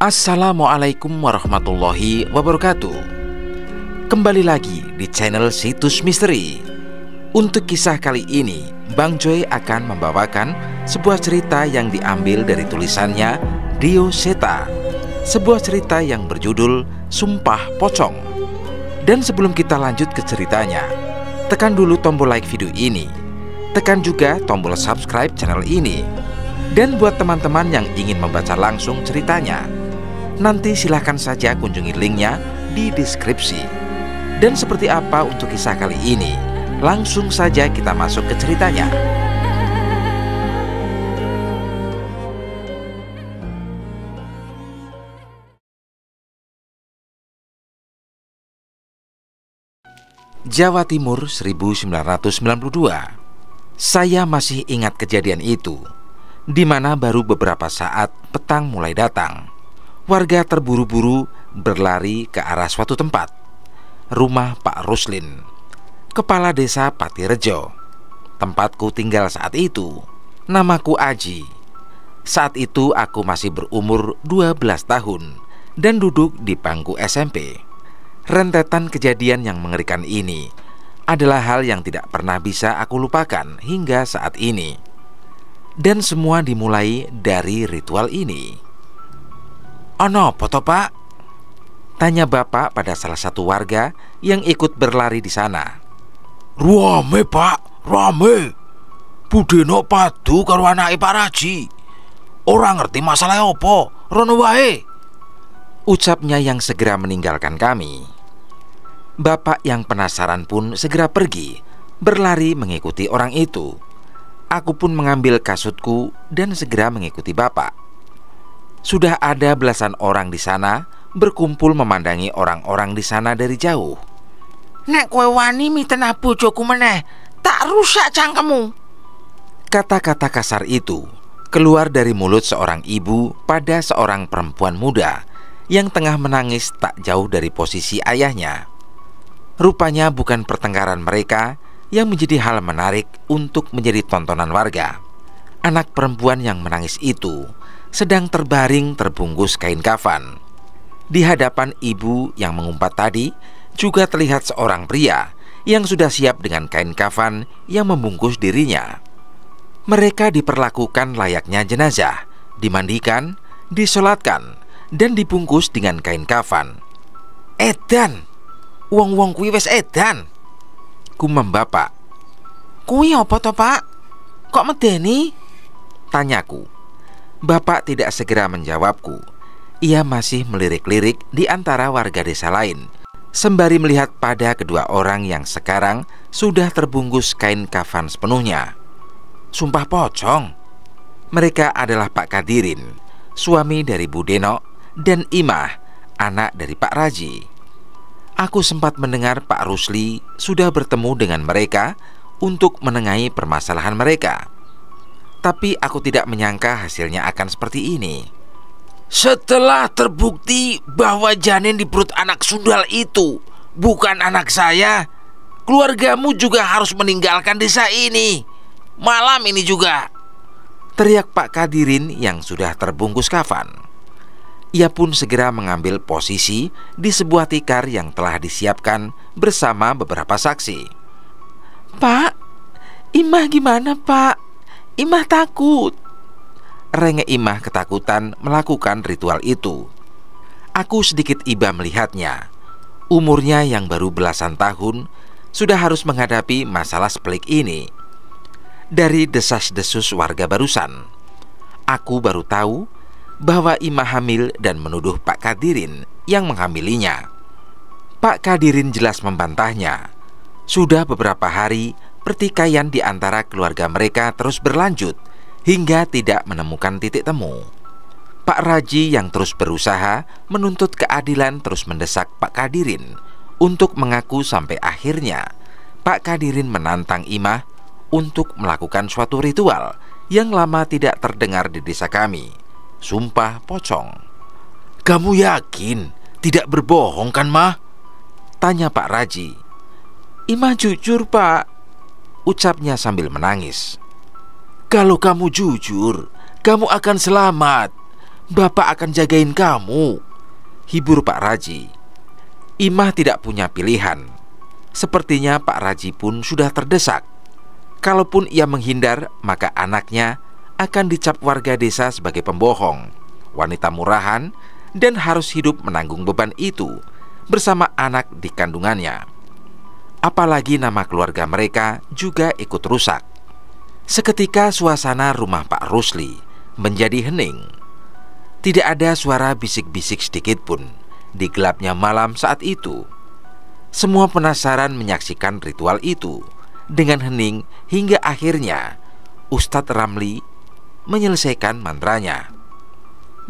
Assalamualaikum warahmatullahi wabarakatuh. Kembali lagi di channel Situs Misteri. Untuk kisah kali ini, Bang Joy akan membawakan sebuah cerita yang diambil dari tulisannya Dio Seta, sebuah cerita yang berjudul Sumpah Pocong. Dan sebelum kita lanjut ke ceritanya, tekan dulu tombol like video ini, tekan juga tombol subscribe channel ini. Dan buat teman-teman yang ingin membaca langsung ceritanya, nanti silahkan saja kunjungi linknya di deskripsi. Dan seperti apa untuk kisah kali ini? Langsung saja kita masuk ke ceritanya. Jawa Timur 1992. Saya masih ingat kejadian itu, di mana baru beberapa saat petang mulai datang. Warga terburu-buru berlari ke arah suatu tempat, rumah Pak Ruslin, kepala desa Patirejo, tempatku tinggal saat itu. Namaku Aji. Saat itu aku masih berumur 12 tahun dan duduk di bangku SMP. Rentetan kejadian yang mengerikan ini adalah hal yang tidak pernah bisa aku lupakan hingga saat ini. Dan semua dimulai dari ritual ini. "Ono apa to, Pak?" tanya bapak pada salah satu warga yang ikut berlari di sana. "Rame, Pak, rame. Budeno padu karo anake Pak Raji. Ora ngerti masalah apa, rono wae," ucapnya yang segera meninggalkan kami. Bapak yang penasaran pun segera pergi, berlari mengikuti orang itu. Aku pun mengambil kasutku dan segera mengikuti bapak. Sudah ada belasan orang di sana berkumpul memandangi orang-orang di sana dari jauh. "Nek kowe wani miten bojoku meneh, tak rusak cangkemmu." Kata-kata kasar itu keluar dari mulut seorang ibu pada seorang perempuan muda yang tengah menangis tak jauh dari posisi ayahnya. Rupanya bukan pertengkaran mereka yang menjadi hal menarik untuk menjadi tontonan warga. Anak perempuan yang menangis itu sedang terbaring terbungkus kain kafan. Di hadapan ibu yang mengumpat tadi juga terlihat seorang pria yang sudah siap dengan kain kafan yang membungkus dirinya. Mereka diperlakukan layaknya jenazah, dimandikan, disolatkan, dan dibungkus dengan kain kafan. "Edan, wong-wong kuwi wis edan," gumam bapak. "Kuwi apa to, Pak? Kok medeni?" tanyaku. Bapak tidak segera menjawabku. Ia masih melirik-lirik di antara warga desa lain, sembari melihat pada kedua orang yang sekarang sudah terbungkus kain kafan sepenuhnya. Sumpah pocong. Mereka adalah Pak Kadirin, suami dari Bu Denok, dan Imah, anak dari Pak Raji. Aku sempat mendengar Pak Rusli sudah bertemu dengan mereka untuk menengahi permasalahan mereka. Tapi aku tidak menyangka hasilnya akan seperti ini. Setelah terbukti bahwa janin di perut anak sundal itu bukan anak saya, keluargamu juga harus meninggalkan desa ini malam ini juga," teriak Pak Kadirin yang sudah terbungkus kafan. Ia pun segera mengambil posisi di sebuah tikar yang telah disiapkan bersama beberapa saksi. "Pak, Imah gimana, Pak? Imah takut." Renge Imah ketakutan melakukan ritual itu. Aku sedikit iba melihatnya. Umurnya yang baru belasan tahun sudah harus menghadapi masalah sepelik ini. Dari desas-desus warga barusan, aku baru tahu bahwa Imah hamil dan menuduh Pak Kadirin yang menghamilinya. Pak Kadirin jelas membantahnya. Sudah beberapa hari pertikaian di antara keluarga mereka terus berlanjut hingga tidak menemukan titik temu. Pak Raji yang terus berusaha menuntut keadilan terus mendesak Pak Kadirin untuk mengaku sampai akhirnya Pak Kadirin menantang Imah untuk melakukan suatu ritual yang lama tidak terdengar di desa kami. Sumpah pocong. "Kamu yakin tidak berbohong kan, Mah?" tanya Pak Raji. "Imah jujur, Pak," ucapnya sambil menangis. "Kalau kamu jujur, kamu akan selamat. Bapak akan jagain kamu," hibur Pak Raji. Imah tidak punya pilihan. Sepertinya Pak Raji pun sudah terdesak. Kalaupun ia menghindar, maka anaknya akan dicap warga desa sebagai pembohong, wanita murahan, dan harus hidup menanggung beban itu bersama anak di kandungannya. Apalagi nama keluarga mereka juga ikut rusak. Seketika suasana rumah Pak Rusli menjadi hening. Tidak ada suara bisik-bisik sedikit pun di gelapnya malam saat itu. Semua penasaran menyaksikan ritual itu dengan hening hingga akhirnya Ustadz Ramli menyelesaikan mantranya.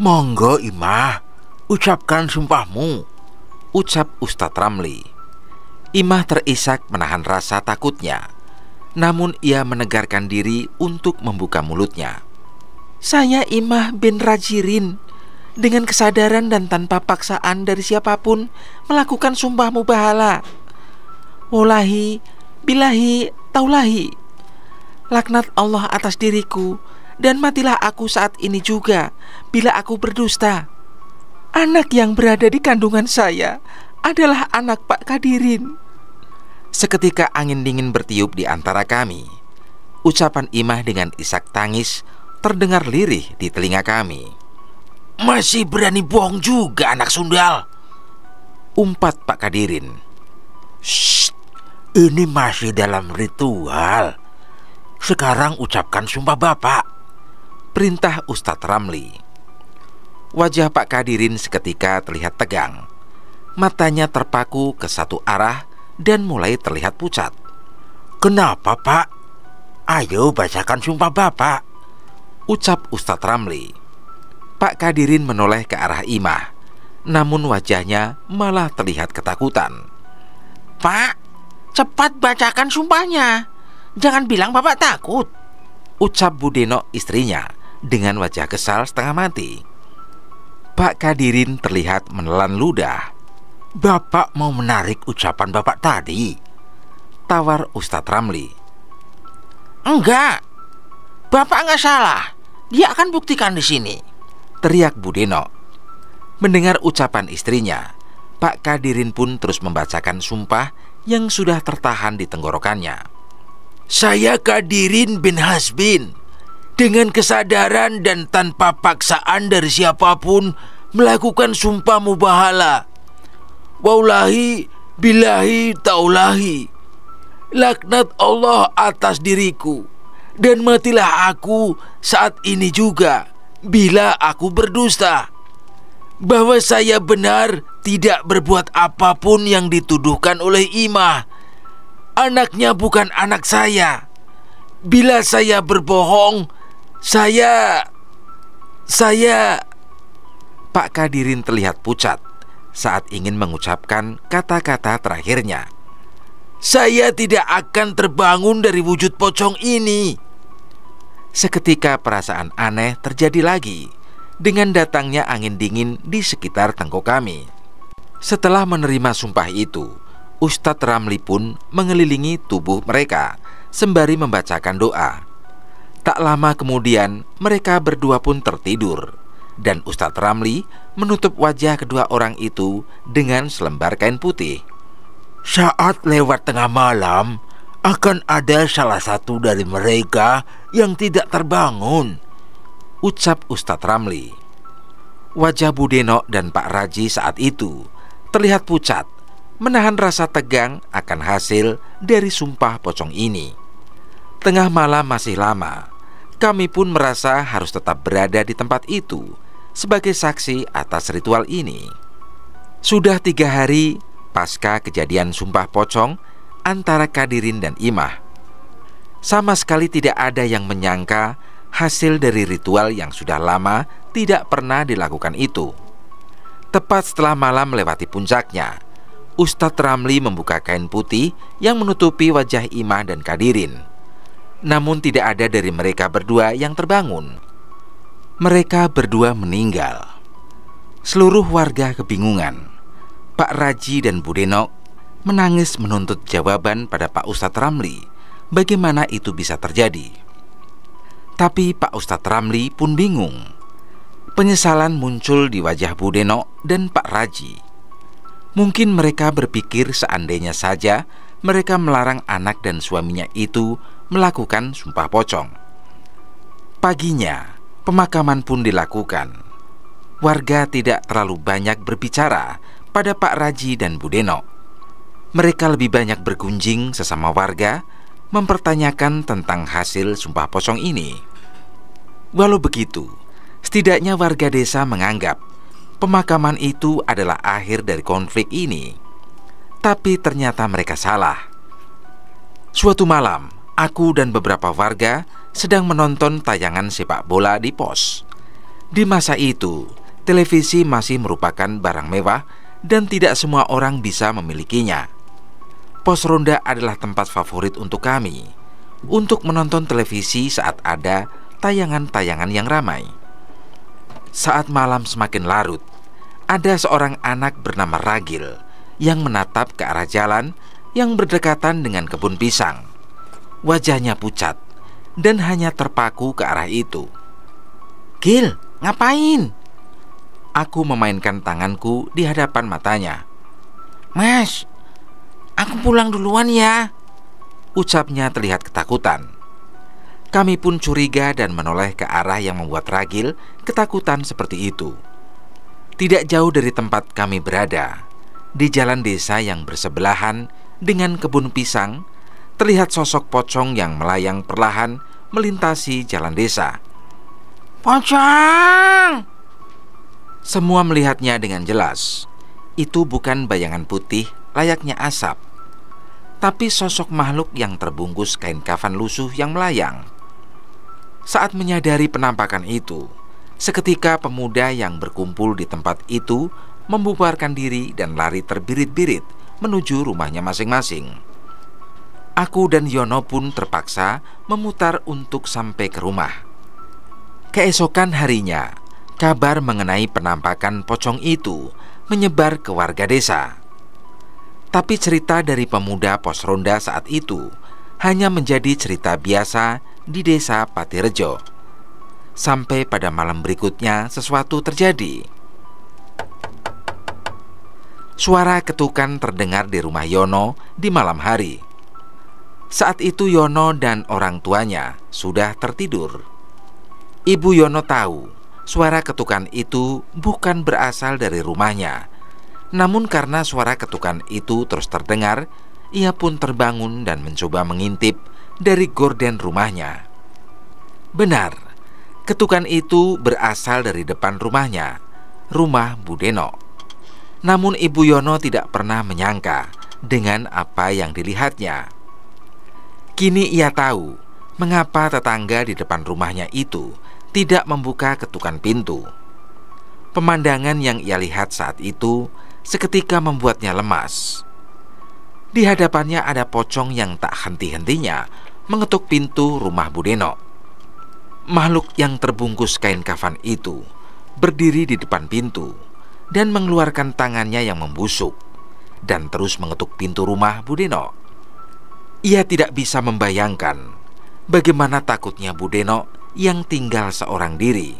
"Monggo Imah, ucapkan sumpahmu," ucap Ustadz Ramli. Imah terisak menahan rasa takutnya, namun ia menegarkan diri untuk membuka mulutnya. "Saya Imah bin Rajirin, dengan kesadaran dan tanpa paksaan dari siapapun melakukan sumpah mubahala. Wallahi, bilahi, taulahi. Laknat Allah atas diriku, dan matilah aku saat ini juga bila aku berdusta. Anak yang berada di kandungan saya adalah anak Pak Kadirin." Seketika angin dingin bertiup di antara kami. Ucapan Imah dengan isak tangis terdengar lirih di telinga kami. "Masih berani bohong juga anak sundal," umpat Pak Kadirin. "Shh, ini masih dalam ritual. Sekarang ucapkan sumpah Bapak," perintah Ustadz Ramli. Wajah Pak Kadirin seketika terlihat tegang. Matanya terpaku ke satu arah dan mulai terlihat pucat. "Kenapa Pak? Ayo bacakan sumpah Bapak," ucap Ustadz Ramli. Pak Kadirin menoleh ke arah Imah, namun wajahnya malah terlihat ketakutan. "Pak, cepat bacakan sumpahnya. Jangan bilang Bapak takut," ucap Bu Denok istrinya dengan wajah kesal setengah mati. Pak Kadirin terlihat menelan ludah. "Bapak mau menarik ucapan Bapak tadi?" tawar Ustadz Ramli. "Enggak, Bapak enggak salah. Dia akan buktikan di sini," teriak Bu Denok. Mendengar ucapan istrinya, Pak Kadirin pun terus membacakan sumpah yang sudah tertahan di tenggorokannya. "Saya Kadirin bin Hasbin, dengan kesadaran dan tanpa paksaan dari siapapun melakukan sumpah mubahala. Wallahi, bilahi, taulahi. Laknat Allah atas diriku, dan matilah aku saat ini juga bila aku berdusta. Bahwa saya benar tidak berbuat apapun yang dituduhkan oleh Imah. Anaknya bukan anak saya. Bila saya berbohong, saya Pak Kadirin terlihat pucat saat ingin mengucapkan kata-kata terakhirnya. "Saya tidak akan terbangun dari wujud pocong ini." Seketika perasaan aneh terjadi lagi dengan datangnya angin dingin di sekitar tengkuk kami. Setelah menerima sumpah itu, Ustadz Ramli pun mengelilingi tubuh mereka sembari membacakan doa. Tak lama kemudian mereka berdua pun tertidur, dan Ustadz Ramli menutup wajah kedua orang itu dengan selembar kain putih. "Saat lewat tengah malam akan ada salah satu dari mereka yang tidak terbangun," ucap Ustadz Ramli. Wajah Bu Denok dan Pak Raji saat itu terlihat pucat, menahan rasa tegang akan hasil dari sumpah pocong ini. Tengah malam masih lama. Kami pun merasa harus tetap berada di tempat itu sebagai saksi atas ritual ini. Sudah 3 hari pasca kejadian sumpah pocong antara Kadirin dan Imah. Sama sekali tidak ada yang menyangka hasil dari ritual yang sudah lama tidak pernah dilakukan itu. Tepat setelah malam melewati puncaknya, Ustadz Ramli membuka kain putih yang menutupi wajah Imah dan Kadirin. Namun tidak ada dari mereka berdua yang terbangun. Mereka berdua meninggal. Seluruh warga kebingungan. Pak Raji dan Bu Denok menangis menuntut jawaban pada Pak Ustadz Ramli bagaimana itu bisa terjadi. Tapi Pak Ustadz Ramli pun bingung. Penyesalan muncul di wajah Bu Denok dan Pak Raji. Mungkin mereka berpikir seandainya saja mereka melarang anak dan suaminya itu melakukan sumpah pocong. Paginya, pemakaman pun dilakukan. Warga tidak terlalu banyak berbicara pada Pak Raji dan Bu Denok. Mereka lebih banyak bergunjing sesama warga, mempertanyakan tentang hasil sumpah pocong ini. Walau begitu, setidaknya warga desa menganggap pemakaman itu adalah akhir dari konflik ini. Tapi ternyata mereka salah. Suatu malam, aku dan beberapa warga sedang menonton tayangan sepak bola di pos. Di masa itu, televisi masih merupakan barang mewah dan tidak semua orang bisa memilikinya. Pos ronda adalah tempat favorit untuk kami untuk menonton televisi saat ada tayangan-tayangan yang ramai. Saat malam semakin larut, ada seorang anak bernama Ragil yang menatap ke arah jalan yang berdekatan dengan kebun pisang. Wajahnya pucat dan hanya terpaku ke arah itu. Gil, ngapain? Aku memainkan tanganku di hadapan matanya. Mas, aku pulang duluan ya, ucapnya terlihat ketakutan. Kami pun curiga dan menoleh ke arah yang membuat Ragil ketakutan seperti itu. Tidak jauh dari tempat kami berada, di jalan desa yang bersebelahan dengan kebun pisang, terlihat sosok pocong yang melayang perlahan melintasi jalan desa. Pocong! Semua melihatnya dengan jelas. Itu bukan bayangan putih layaknya asap, tapi sosok makhluk yang terbungkus kain kafan lusuh yang melayang. Saat menyadari penampakan itu, seketika pemuda yang berkumpul di tempat itu membubarkan diri dan lari terbirit-birit menuju rumahnya masing-masing. Aku dan Yono pun terpaksa memutar untuk sampai ke rumah. Keesokan harinya, kabar mengenai penampakan pocong itu menyebar ke warga desa. Tapi cerita dari pemuda pos ronda saat itu hanya menjadi cerita biasa di desa Patirejo. Sampai pada malam berikutnya sesuatu terjadi. Suara ketukan terdengar di rumah Yono di malam hari. Saat itu Yono dan orang tuanya sudah tertidur. Ibu Yono tahu suara ketukan itu bukan berasal dari rumahnya. Namun karena suara ketukan itu terus terdengar, ia pun terbangun dan mencoba mengintip dari gorden rumahnya. Benar, ketukan itu berasal dari depan rumahnya, rumah Bu Denok. Namun Ibu Yono tidak pernah menyangka dengan apa yang dilihatnya. Kini ia tahu mengapa tetangga di depan rumahnya itu tidak membuka ketukan pintu. Pemandangan yang ia lihat saat itu seketika membuatnya lemas. Di hadapannya ada pocong yang tak henti-hentinya mengetuk pintu rumah Bu Denok. Makhluk yang terbungkus kain kafan itu berdiri di depan pintu dan mengeluarkan tangannya yang membusuk dan terus mengetuk pintu rumah Bu Denok. Ia tidak bisa membayangkan bagaimana takutnya Bu Denok yang tinggal seorang diri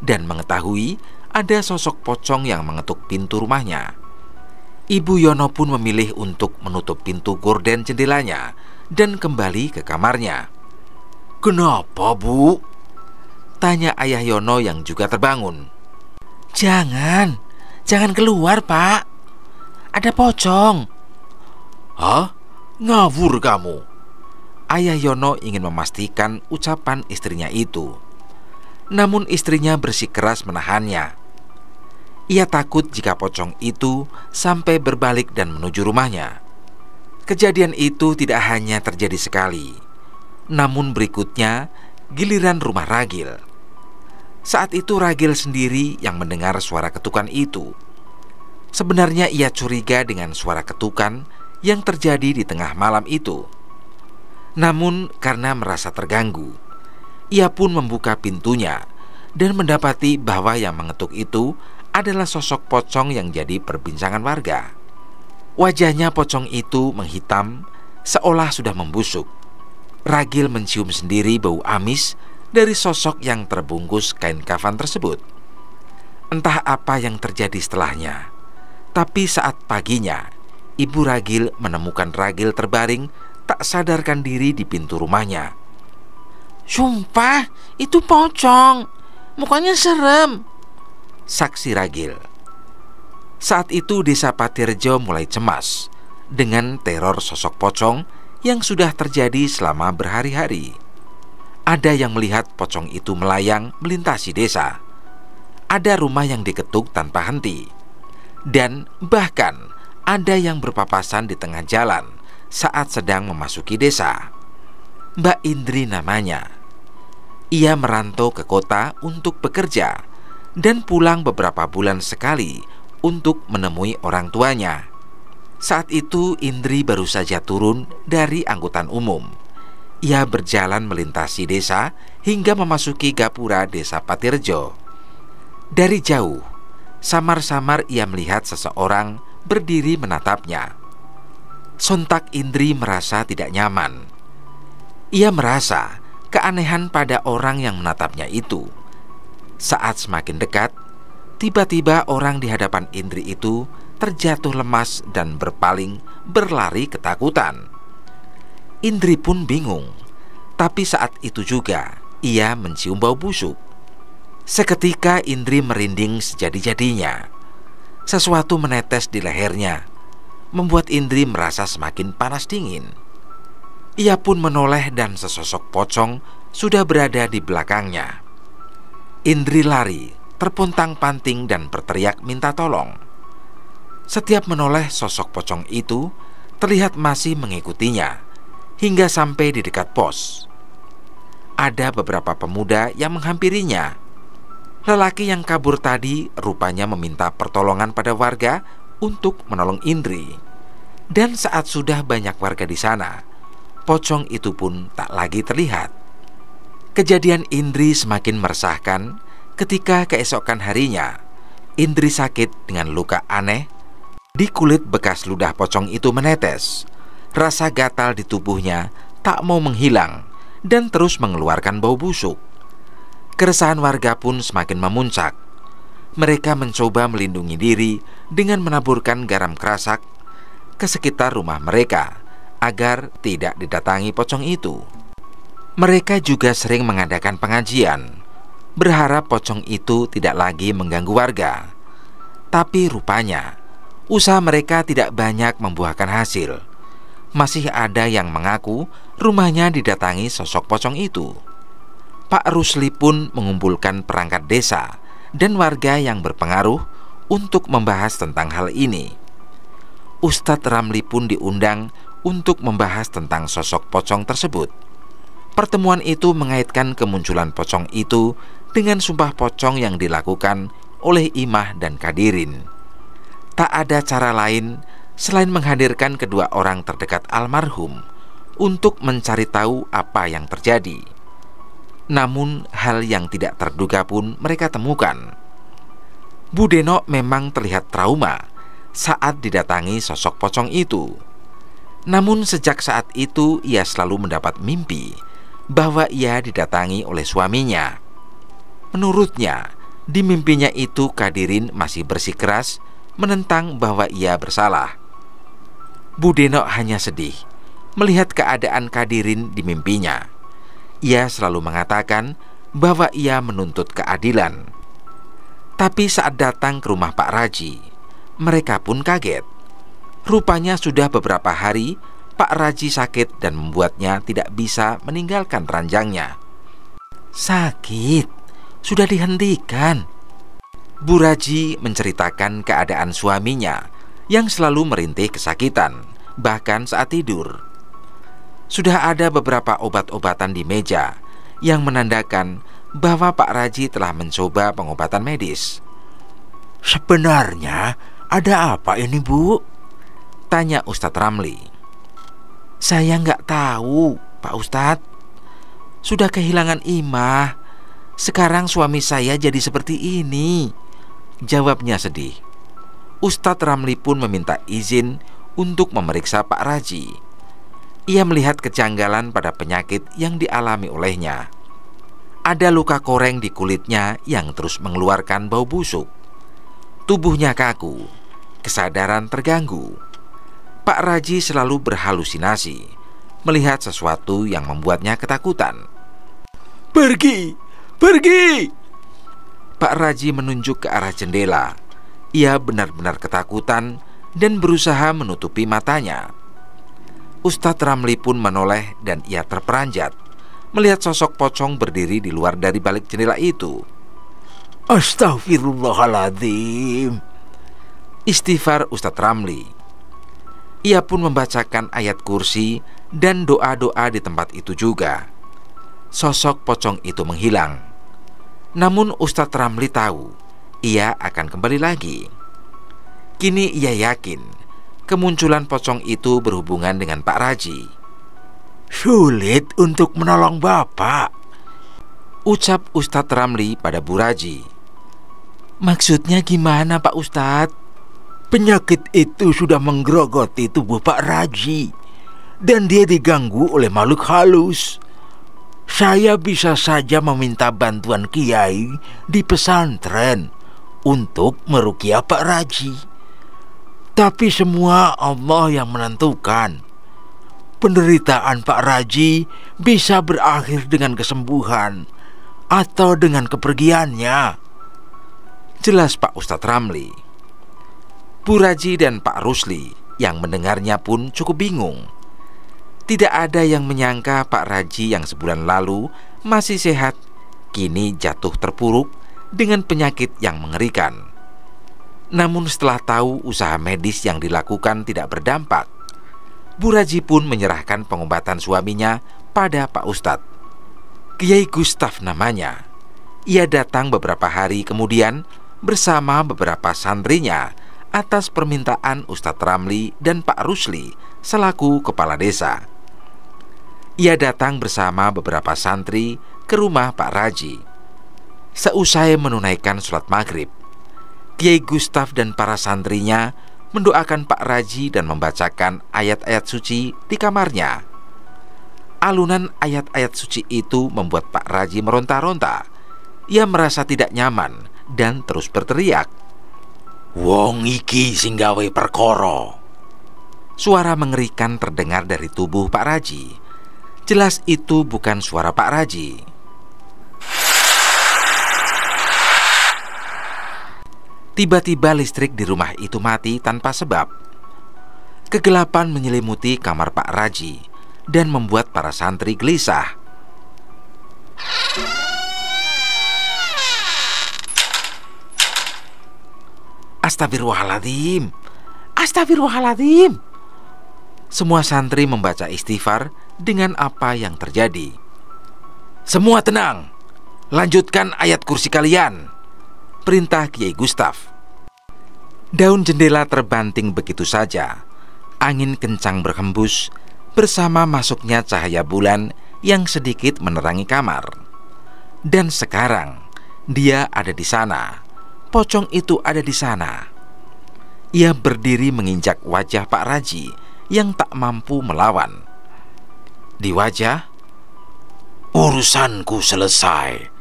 dan mengetahui ada sosok pocong yang mengetuk pintu rumahnya. Ibu Yono pun memilih untuk menutup pintu gorden jendelanya dan kembali ke kamarnya. "Kenapa, Bu?" tanya ayah Yono yang juga terbangun. Jangan keluar, Pak. Ada pocong. "Hah? Ngawur kamu." Ayah Yono ingin memastikan ucapan istrinya itu. Namun istrinya bersikeras menahannya. Ia takut jika pocong itu sampai berbalik dan menuju rumahnya. Kejadian itu tidak hanya terjadi sekali, namun berikutnya giliran rumah Ragil. Saat itu Ragil sendiri yang mendengar suara ketukan itu. Sebenarnya ia curiga dengan suara ketukan yang terjadi di tengah malam itu. Namun karena merasa terganggu, ia pun membuka pintunya dan mendapati bahwa yang mengetuk itu adalah sosok pocong yang jadi perbincangan warga. Wajahnya pocong itu menghitam seolah sudah membusuk. Ragil mencium sendiri bau amis dari sosok yang terbungkus kain kafan tersebut. Entah apa yang terjadi setelahnya, tapi saat paginya Ibu Ragil menemukan Ragil terbaring tak sadarkan diri di pintu rumahnya. "Sumpah, itu pocong. Mukanya serem," saksi Ragil. Saat itu desa Patirejo mulai cemas dengan teror sosok pocong yang sudah terjadi selama berhari-hari. Ada yang melihat pocong itu melayang melintasi desa. Ada rumah yang diketuk tanpa henti. Dan bahkan ada yang berpapasan di tengah jalan saat sedang memasuki desa. Mbak Indri namanya. Ia merantau ke kota untuk bekerja dan pulang beberapa bulan sekali untuk menemui orang tuanya. Saat itu Indri baru saja turun dari angkutan umum. Ia berjalan melintasi desa hingga memasuki gapura desa Patirejo. Dari jauh, samar-samar ia melihat seseorang berdiri menatapnya. Sontak Indri merasa tidak nyaman. Ia merasa keanehan pada orang yang menatapnya itu. Saat semakin dekat, tiba-tiba orang di hadapan Indri itu terjatuh lemas dan berpaling berlari ketakutan. Indri pun bingung, tapi saat itu juga ia mencium bau busuk. Seketika Indri merinding sejadi-jadinya. Sesuatu menetes di lehernya, membuat Indri merasa semakin panas dingin. Ia pun menoleh dan sesosok pocong sudah berada di belakangnya. Indri lari, terpontang-panting dan berteriak minta tolong. Setiap menoleh, sosok pocong itu terlihat masih mengikutinya hingga sampai di dekat pos. Ada beberapa pemuda yang menghampirinya. Lelaki yang kabur tadi rupanya meminta pertolongan pada warga untuk menolong Indri. Dan saat sudah banyak warga di sana, pocong itu pun tak lagi terlihat. Kejadian Indri semakin meresahkan ketika keesokan harinya Indri sakit dengan luka aneh. Di kulit bekas ludah pocong itu menetes. Rasa gatal di tubuhnya tak mau menghilang dan terus mengeluarkan bau busuk. Keresahan warga pun semakin memuncak. Mereka mencoba melindungi diri dengan menaburkan garam kerasak ke sekitar rumah mereka agar tidak didatangi pocong itu. Mereka juga sering mengadakan pengajian, berharap pocong itu tidak lagi mengganggu warga. Tapi rupanya usaha mereka tidak banyak membuahkan hasil. Masih ada yang mengaku rumahnya didatangi sosok pocong itu. Pak Rusli pun mengumpulkan perangkat desa dan warga yang berpengaruh untuk membahas tentang hal ini. Ustadz Ramli pun diundang untuk membahas tentang sosok pocong tersebut. Pertemuan itu mengaitkan kemunculan pocong itu dengan sumpah pocong yang dilakukan oleh Imah dan Kadirin. Tak ada cara lain selain menghadirkan kedua orang terdekat almarhum untuk mencari tahu apa yang terjadi. Namun hal yang tidak terduga pun mereka temukan. Bu Deno memang terlihat trauma saat didatangi sosok pocong itu. Namun sejak saat itu ia selalu mendapat mimpi bahwa ia didatangi oleh suaminya. Menurutnya, di mimpinya itu Kadirin masih bersikeras menentang bahwa ia bersalah. Bu Deno hanya sedih melihat keadaan Kadirin di mimpinya. Ia selalu mengatakan bahwa ia menuntut keadilan. Tapi saat datang ke rumah Pak Raji, mereka pun kaget. Rupanya sudah beberapa hari Pak Raji sakit dan membuatnya tidak bisa meninggalkan ranjangnya. "Sakit? Sudah dihentikan?" Bu Raji menceritakan keadaan suaminya yang selalu merintih kesakitan, bahkan saat tidur. Sudah ada beberapa obat-obatan di meja yang menandakan bahwa Pak Raji telah mencoba pengobatan medis. "Sebenarnya ada apa ini, Bu?" tanya Ustadz Ramli. "Saya nggak tahu, Pak Ustadz. Sudah kehilangan Imah. Sekarang suami saya jadi seperti ini," jawabnya sedih. Ustadz Ramli pun meminta izin untuk memeriksa Pak Raji. Ia melihat kejanggalan pada penyakit yang dialami olehnya. Ada luka koreng di kulitnya yang terus mengeluarkan bau busuk. Tubuhnya kaku, kesadaran terganggu. Pak Raji selalu berhalusinasi, melihat sesuatu yang membuatnya ketakutan. Pergi, pergi! Pak Raji menunjuk ke arah jendela. Ia benar-benar ketakutan dan berusaha menutupi matanya. Ustadz Ramli pun menoleh dan ia terperanjat melihat sosok pocong berdiri di luar dari balik jendela itu. Astaghfirullahaladzim. Istighfar Ustadz Ramli. Ia pun membacakan ayat kursi dan doa-doa di tempat itu juga. Sosok pocong itu menghilang. Namun Ustadz Ramli tahu ia akan kembali lagi. Kini ia yakin kemunculan pocong itu berhubungan dengan Pak Raji. Sulit untuk menolong Bapak, ucap Ustadz Ramli pada Bu Raji. Maksudnya gimana Pak Ustadz? Penyakit itu sudah menggerogoti tubuh Pak Raji dan dia diganggu oleh makhluk halus. Saya bisa saja meminta bantuan kiai di pesantren untuk meruqyah Pak Raji. Tapi semua Allah yang menentukan. Penderitaan Pak Raji bisa berakhir dengan kesembuhan atau dengan kepergiannya, jelas Pak Ustadz Ramli. Bu Raji dan Pak Rusli yang mendengarnya pun cukup bingung. Tidak ada yang menyangka Pak Raji yang sebulan lalu masih sehat, kini jatuh terpuruk dengan penyakit yang mengerikan. Namun setelah tahu usaha medis yang dilakukan tidak berdampak, Bu Raji pun menyerahkan pengobatan suaminya pada Pak Ustadz. Kiai Gustaf namanya. Ia datang beberapa hari kemudian bersama beberapa santrinya atas permintaan Ustadz Ramli dan Pak Rusli selaku kepala desa. Ia datang bersama beberapa santri ke rumah Pak Raji. Seusai menunaikan sholat maghrib, Kiai Gustaf dan para santrinya mendoakan Pak Raji dan membacakan ayat-ayat suci di kamarnya. Alunan ayat-ayat suci itu membuat Pak Raji meronta-ronta. Ia merasa tidak nyaman dan terus berteriak, "Wong iki sing gawe perkara." Suara mengerikan terdengar dari tubuh Pak Raji. Jelas itu bukan suara Pak Raji. Tiba-tiba listrik di rumah itu mati tanpa sebab. Kegelapan menyelimuti kamar Pak Raji dan membuat para santri gelisah. Astagfirullahaladzim, astagfirullahaladzim. Semua santri membaca istighfar dengan apa yang terjadi. Semua tenang, lanjutkan ayat kursi kalian, perintah Kiai Gustaf. Daun jendela terbanting begitu saja. Angin kencang berhembus bersama masuknya cahaya bulan yang sedikit menerangi kamar. Dan sekarang dia ada di sana. Pocong itu ada di sana. Ia berdiri menginjak wajah Pak Raji yang tak mampu melawan. Di wajah, "Urusanku selesai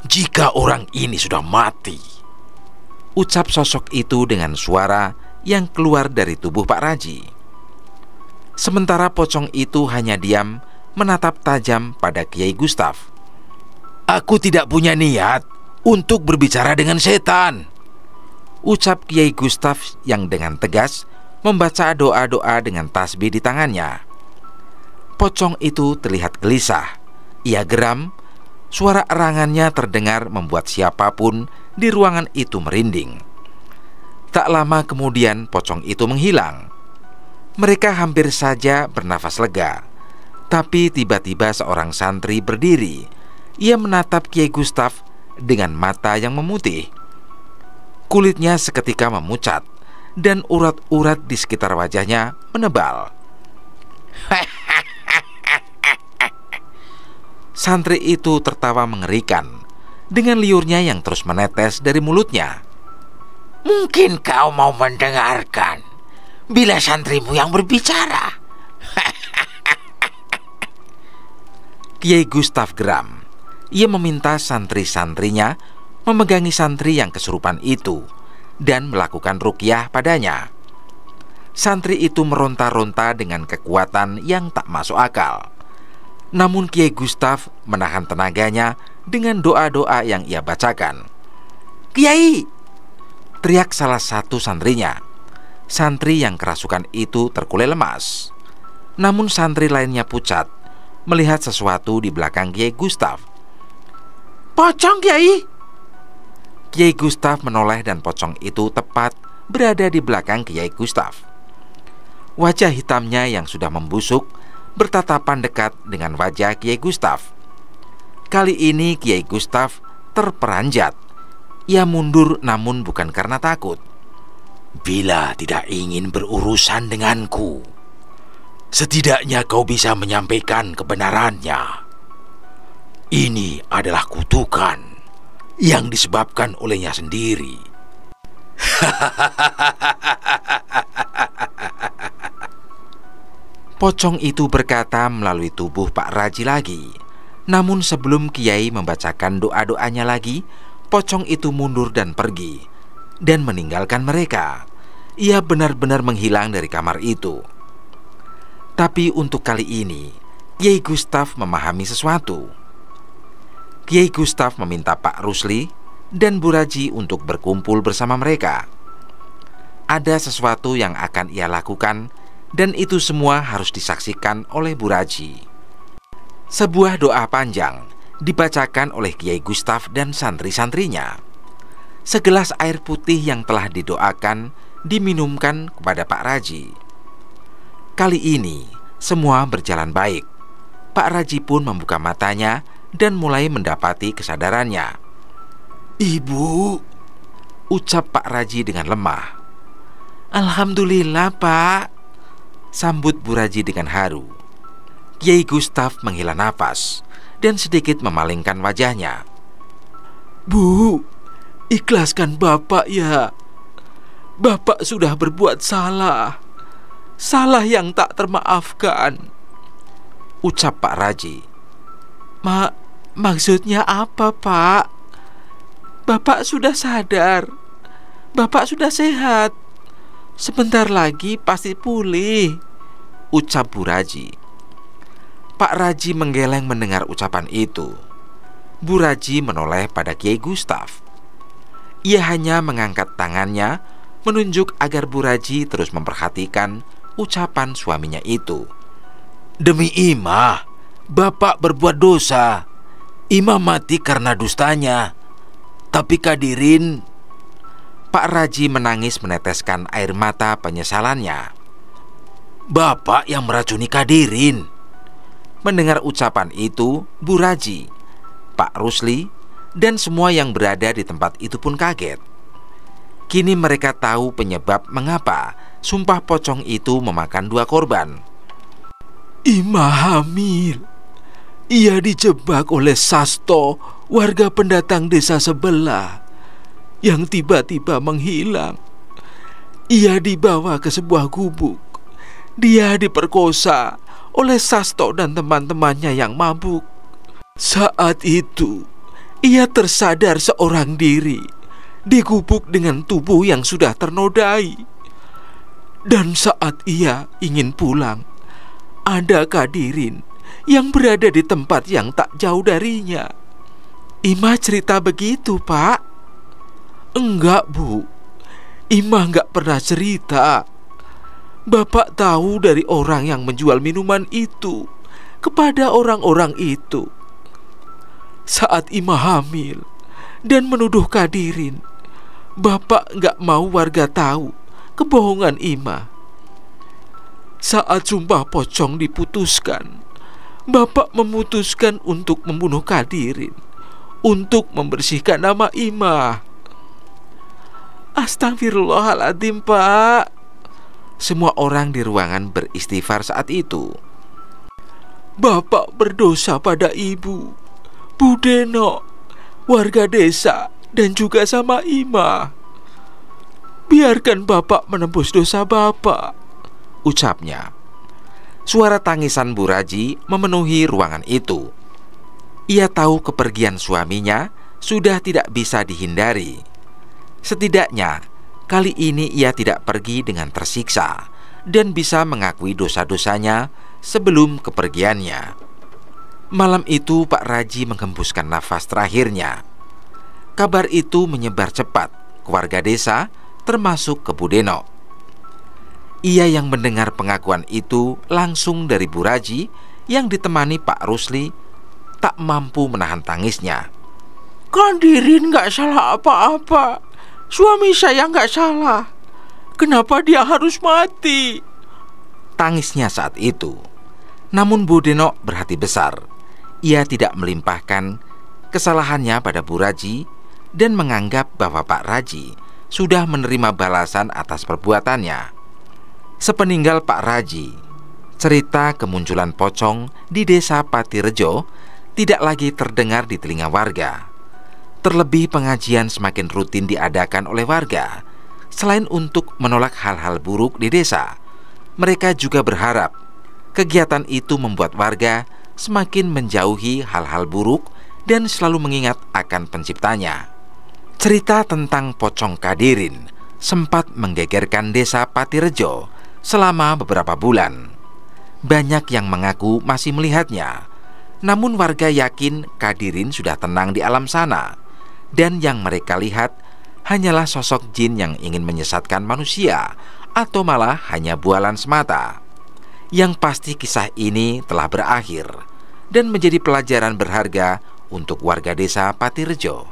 jika orang ini sudah mati," ucap sosok itu dengan suara yang keluar dari tubuh Pak Raji. Sementara pocong itu hanya diam menatap tajam pada Kiai Gustaf. "Aku tidak punya niat untuk berbicara dengan setan," ucap Kiai Gustaf yang dengan tegas membaca doa-doa dengan tasbih di tangannya. Pocong itu terlihat gelisah. Ia geram. Suara erangannya terdengar membuat siapapun di ruangan itu merinding. Tak lama kemudian pocong itu menghilang. Mereka hampir saja bernafas lega. Tapi tiba-tiba seorang santri berdiri. Ia menatap Kiai Gustaf dengan mata yang memutih. Kulitnya seketika memucat dan urat-urat di sekitar wajahnya menebal. Santri itu tertawa mengerikan dengan liurnya yang terus menetes dari mulutnya. "Mungkin kau mau mendengarkan bila santrimu yang berbicara." Kiai Gustaf geram. Ia meminta santri-santrinya memegangi santri yang kesurupan itu dan melakukan ruqyah padanya. Santri itu meronta-ronta dengan kekuatan yang tak masuk akal. Namun Kiai Gustaf menahan tenaganya dengan doa-doa yang ia bacakan. "Kiai!" teriak salah satu santrinya. Santri yang kerasukan itu terkulai lemas. Namun santri lainnya pucat melihat sesuatu di belakang Kiai Gustaf. "Pocong, Kiai!" Kiai Gustaf menoleh dan pocong itu tepat berada di belakang Kiai Gustaf. Wajah hitamnya yang sudah membusuk bertatapan dekat dengan wajah Kiai Gustaf. Kali ini Kiai Gustaf terperanjat. Ia mundur namun bukan karena takut. "Bila tidak ingin berurusan denganku, setidaknya kau bisa menyampaikan kebenarannya. Ini adalah kutukan yang disebabkan olehnya sendiri." Pocong itu berkata melalui tubuh Pak Raji lagi. Namun sebelum Kiai membacakan doa-doanya lagi, pocong itu mundur dan pergi dan meninggalkan mereka. Ia benar-benar menghilang dari kamar itu. Tapi untuk kali ini, Kiai Gustaf memahami sesuatu. Kiai Gustaf meminta Pak Rusli dan Bu Raji untuk berkumpul bersama mereka. Ada sesuatu yang akan ia lakukan, dan itu semua harus disaksikan oleh Bu Raji. Sebuah doa panjang dibacakan oleh Kiai Gustaf dan santri-santrinya. Segelas air putih yang telah didoakan diminumkan kepada Pak Raji. Kali ini semua berjalan baik. Pak Raji pun membuka matanya dan mulai mendapati kesadarannya. "Ibu," ucap Pak Raji dengan lemah. "Alhamdulillah, Pak," sambut Bu Raji dengan haru. Kiai Gustaf menghela nafas dan sedikit memalingkan wajahnya. "Bu, ikhlaskan Bapak ya. Bapak sudah berbuat salah. Salah yang tak termaafkan," ucap Pak Raji. Maksudnya apa, Pak? Bapak sudah sadar. Bapak sudah sehat. Sebentar lagi pasti pulih," ucap Bu Raji. Pak Raji menggeleng mendengar ucapan itu. Bu Raji menoleh pada Kiai Gustaf. Ia hanya mengangkat tangannya menunjuk agar Bu Raji terus memperhatikan ucapan suaminya itu. "Demi Imah, Bapak berbuat dosa. Imah mati karena dustanya. Tapi Kadirin..." Pak Raji menangis meneteskan air mata penyesalannya. "Bapak yang meracuni Kadirin." Mendengar ucapan itu, Bu Raji, Pak Rusli, dan semua yang berada di tempat itu pun kaget. Kini mereka tahu penyebab mengapa sumpah pocong itu memakan 2 korban. "Imah hamil. Ia dijebak oleh Sasto, warga pendatang desa sebelah, yang tiba-tiba menghilang. Ia dibawa ke sebuah gubuk. Dia diperkosa oleh Sasto dan teman-temannya yang mabuk. Saat itu, ia tersadar seorang diri di gubuk dengan tubuh yang sudah ternodai. Dan saat ia ingin pulang, ada Kadirin yang berada di tempat yang tak jauh darinya." "Imah cerita begitu, Pak?" "Enggak, Bu. Imah enggak pernah cerita. Bapak tahu dari orang yang menjual minuman itu kepada orang-orang itu. Saat Imah hamil dan menuduh Kadirin, Bapak enggak mau warga tahu kebohongan Imah. Saat sumpah pocong diputuskan, Bapak memutuskan untuk membunuh Kadirin untuk membersihkan nama Imah." "Astagfirullahaladzim, Pak." Semua orang di ruangan beristighfar saat itu. "Bapak berdosa pada Ibu, Bu Deno, warga desa, dan juga sama Imah. Biarkan Bapak menembus dosa Bapak," ucapnya. Suara tangisan Bu Raji memenuhi ruangan itu. Ia tahu kepergian suaminya sudah tidak bisa dihindari. Setidaknya kali ini ia tidak pergi dengan tersiksa dan bisa mengakui dosa-dosanya sebelum kepergiannya. Malam itu Pak Raji menghembuskan nafas terakhirnya. Kabar itu menyebar cepat ke warga desa, termasuk ke Budeno. Ia yang mendengar pengakuan itu langsung dari Bu Raji yang ditemani Pak Rusli tak mampu menahan tangisnya. Kadirin gak salah apa-apa. Suami saya gak salah. Kenapa dia harus mati? Tangisnya saat itu. Namun Budeno berhati besar. Ia tidak melimpahkan kesalahannya pada Bu Raji dan menganggap bahwa Pak Raji sudah menerima balasan atas perbuatannya. Sepeninggal Pak Raji, cerita kemunculan pocong di desa Patirejo tidak lagi terdengar di telinga warga. Terlebih pengajian semakin rutin diadakan oleh warga. Selain untuk menolak hal-hal buruk di desa, mereka juga berharap kegiatan itu membuat warga semakin menjauhi hal-hal buruk dan selalu mengingat akan penciptanya. Cerita tentang pocong Kadirin sempat menggegerkan desa Patirejo selama beberapa bulan. Banyak yang mengaku masih melihatnya, namun warga yakin Kadirin sudah tenang di alam sana, dan yang mereka lihat hanyalah sosok jin yang ingin menyesatkan manusia atau malah hanya bualan semata. Yang pasti kisah ini telah berakhir dan menjadi pelajaran berharga untuk warga desa Patirejo.